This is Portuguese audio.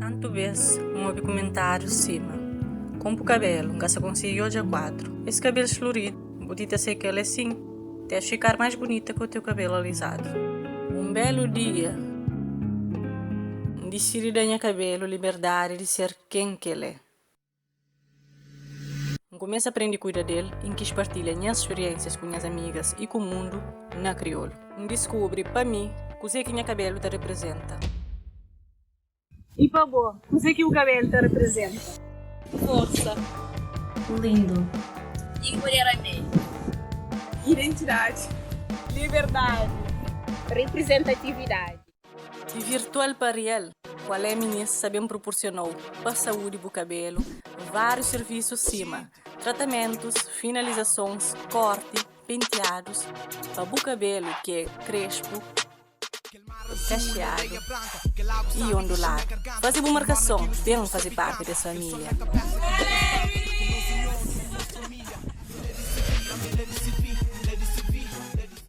Tanto vez um comentário cima. Com o cabelo, que se conseguiu hoje a 4. Esse cabelo florido, bonita sei que ele é assim, deve ficar mais bonita com o teu cabelo alisado. Um belo dia, decidi dar cabelo liberdade de ser quem que ele é. Começo a aprender a cuidar dele, em que partilha minhas experiências com minhas amigas e com o mundo na crioulo. Descobre, para mim, o que minha cabelo te representa. E para boa, o que o cabelo te representa? Força. Lindo. Empoderamento. Identidade. Liberdade. Representatividade. E virtual para ele, qual é a minha sabem proporcionou para a saúde do cabelo, vários serviços cima, tratamentos, finalizações, corte, penteados, para o cabelo que é crespo, cacheado e ondulado. Fazer uma marcação, bem fazer parte dessa família.